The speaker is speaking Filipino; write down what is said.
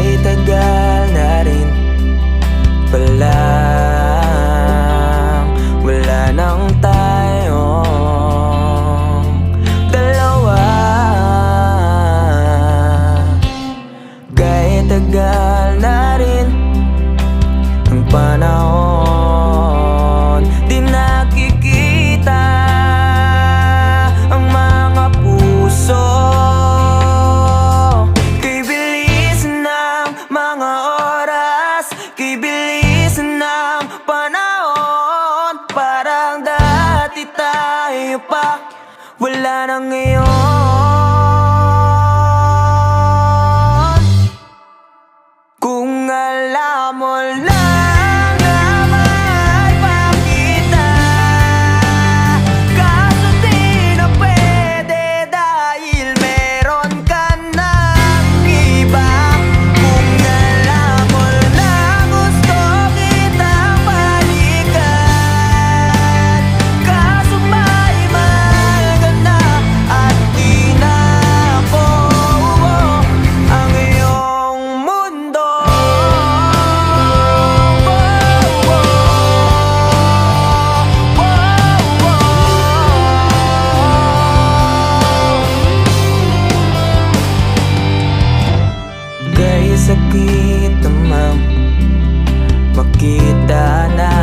Kay tagal na rin palang wala nang tayong dalawa. Kay tagal na rin ang panahon, di nakikita ang mga puso. Kay bilis ng mga oras, kay bilis ng panahon, parang dati tayo pa, wala na ngayon. Kung alam mo lang na mahal pa kita, kaso di na pwede dahil meron ka ng iba. Kung alam mo lang gusto kitang balikan, kaso may mahal ka na at di na ako ang iyong mundo. Kay sakit naman makita na